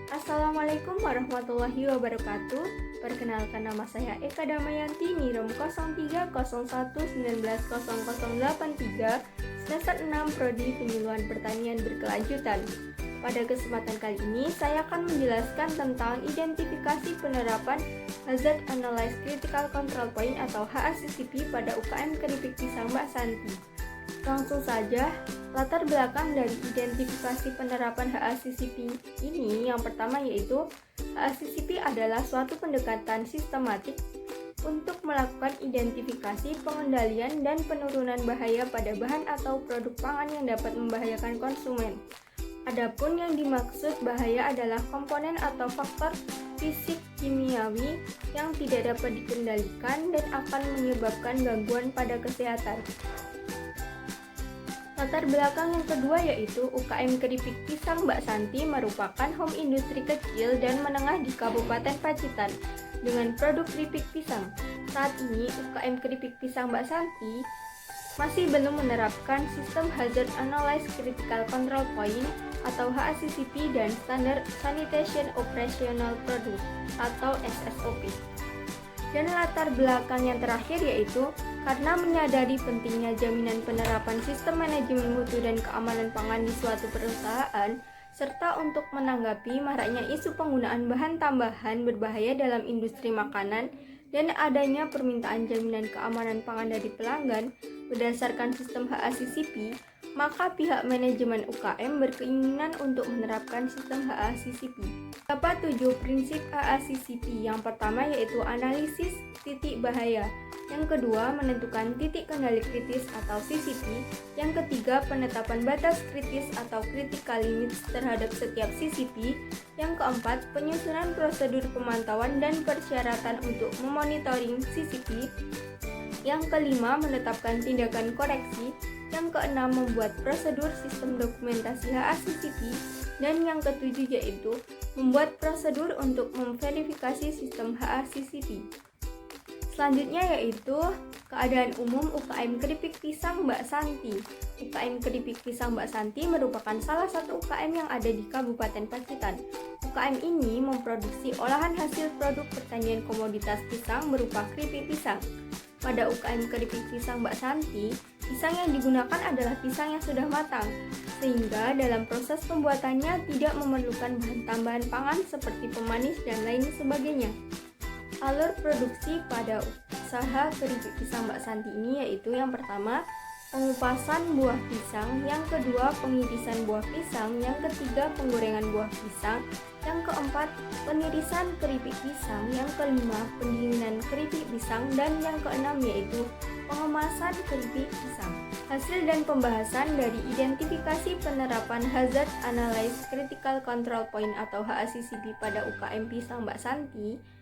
Assalamualaikum warahmatullahi wabarakatuh. Perkenalkan, nama saya Eka Damayanti, NIROM 0301190083, semester 6 Prodi Penyuluhan Pertanian Berkelanjutan. Pada kesempatan kali ini, saya akan menjelaskan tentang identifikasi penerapan Hazard Analysis Critical Control Point atau HACCP pada UKM Keripik Pisang Mbak Santi. Langsung saja, latar belakang dari identifikasi penerapan HACCP ini yang pertama yaitu HACCP adalah suatu pendekatan sistematik untuk melakukan identifikasi, pengendalian, dan penurunan bahaya pada bahan atau produk pangan yang dapat membahayakan konsumen. Adapun yang dimaksud bahaya adalah komponen atau faktor fisik kimiawi yang tidak dapat dikendalikan dan akan menyebabkan gangguan pada kesehatan. Latar belakang yang kedua yaitu UKM Keripik Pisang Mbak Santi merupakan home industri kecil dan menengah di Kabupaten Pacitan dengan produk keripik pisang. Saat ini UKM Keripik Pisang Mbak Santi masih belum menerapkan sistem Hazard Analysis Critical Control Point atau HACCP dan Standard Sanitation Operational Product atau SSOP. Dan latar belakang yang terakhir yaitu karena menyadari pentingnya jaminan penerapan sistem manajemen mutu dan keamanan pangan di suatu perusahaan, serta untuk menanggapi maraknya isu penggunaan bahan tambahan berbahaya dalam industri makanan dan adanya permintaan jaminan keamanan pangan dari pelanggan berdasarkan sistem HACCP, maka pihak manajemen UKM berkeinginan untuk menerapkan sistem HACCP. Terdapat 7 prinsip HACCP. Yang pertama yaitu analisis titik bahaya. Yang kedua, menentukan titik kendali kritis atau CCP. Yang ketiga, penetapan batas kritis atau critical limits terhadap setiap CCP. Yang keempat, penyusunan prosedur pemantauan dan persyaratan untuk memonitoring CCP. Yang kelima, menetapkan tindakan koreksi. Yang keenam, membuat prosedur sistem dokumentasi HACCP. Dan yang ketujuh yaitu membuat prosedur untuk memverifikasi sistem HACCP. Selanjutnya yaitu keadaan umum UKM Keripik Pisang Mbak Santi. UKM Keripik Pisang Mbak Santi merupakan salah satu UKM yang ada di Kabupaten Pacitan. UKM ini memproduksi olahan hasil produk pertanian komoditas pisang berupa keripik pisang. Pada UKM Keripik Pisang Mbak Santi, pisang yang digunakan adalah pisang yang sudah matang, sehingga dalam proses pembuatannya tidak memerlukan bahan tambahan pangan seperti pemanis dan lain sebagainya. Alur produksi pada usaha keripik pisang Mbak Santi ini yaitu yang pertama, pengupasan buah pisang, yang kedua, pengirisan buah pisang, yang ketiga, penggorengan buah pisang, yang keempat, penirisan keripik pisang, yang kelima, pendinginan keripik pisang, dan yang keenam yaitu pengemasan keripik pisang. Hasil dan pembahasan dari identifikasi penerapan Hazard Analysis Critical Control Point atau HACCP pada UKM Pisang Mbak Santi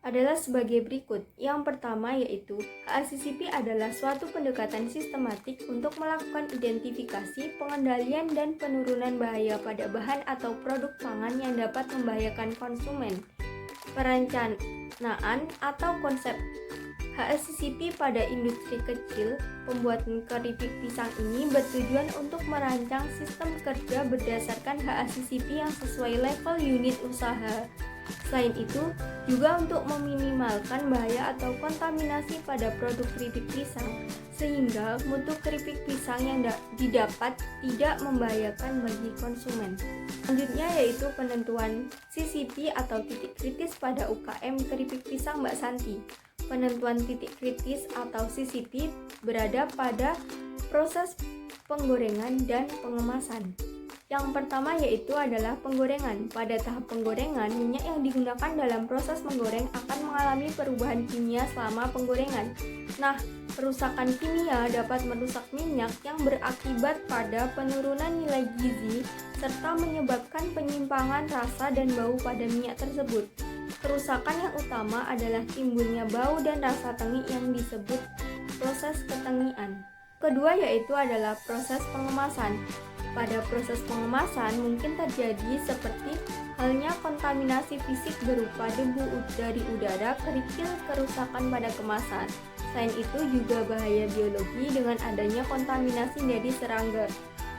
adalah sebagai berikut. Yang pertama yaitu HACCP adalah suatu pendekatan sistematik untuk melakukan identifikasi, pengendalian, dan penurunan bahaya pada bahan atau produk pangan yang dapat membahayakan konsumen. Perencanaan atau konsep HACCP pada industri kecil pembuatan keripik pisang ini bertujuan untuk merancang sistem kerja berdasarkan HACCP yang sesuai level unit usaha. Selain itu, juga untuk meminimalkan bahaya atau kontaminasi pada produk keripik pisang, sehingga mutu keripik pisang yang didapat tidak membahayakan bagi konsumen. Selanjutnya yaitu penentuan CCP atau titik kritis pada UKM Keripik Pisang Mbak Santi. Penentuan titik kritis atau CCP berada pada proses penggorengan dan pengemasan. Yang pertama yaitu adalah penggorengan. Pada tahap penggorengan, minyak yang digunakan dalam proses menggoreng akan mengalami perubahan kimia selama penggorengan. Nah, kerusakan kimia dapat merusak minyak yang berakibat pada penurunan nilai gizi serta menyebabkan penyimpangan rasa dan bau pada minyak tersebut. Kerusakan yang utama adalah timbulnya bau dan rasa tengik yang disebut proses ketengian. Kedua yaitu adalah proses pengemasan. Pada proses pengemasan mungkin terjadi seperti halnya kontaminasi fisik berupa debu dari udara, kerikil, kerusakan pada kemasan. Selain itu juga bahaya biologi dengan adanya kontaminasi dari serangga.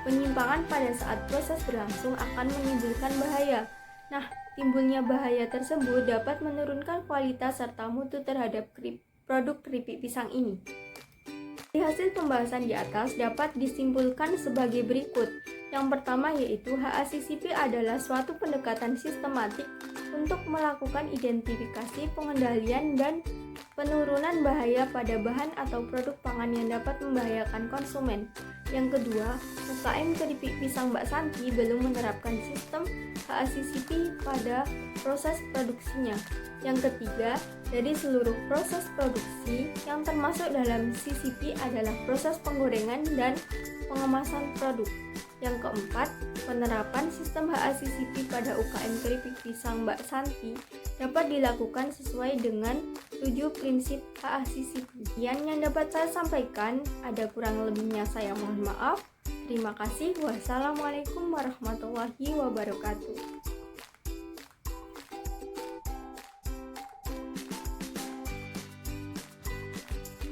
Penyimpangan pada saat proses berlangsung akan menimbulkan bahaya. Nah, timbulnya bahaya tersebut dapat menurunkan kualitas serta mutu terhadap produk keripik pisang ini. Dari hasil pembahasan di atas dapat disimpulkan sebagai berikut. Yang pertama yaitu HACCP adalah suatu pendekatan sistematik untuk melakukan identifikasi, pengendalian, dan penurunan bahaya pada bahan atau produk pangan yang dapat membahayakan konsumen. Yang kedua, UKM keripik pisang Mbak Santi belum menerapkan sistem HACCP pada proses produksinya. Yang ketiga, dari seluruh proses produksi yang termasuk dalam CCP adalah proses penggorengan dan pengemasan produk. Yang keempat, penerapan sistem HACCP pada UKM keripik pisang Mbak Santi dapat dilakukan sesuai dengan 7 prinsip HACCP. Yang dapat saya sampaikan, ada kurang lebihnya saya mohon maaf. Terima kasih. Wassalamualaikum warahmatullahi wabarakatuh.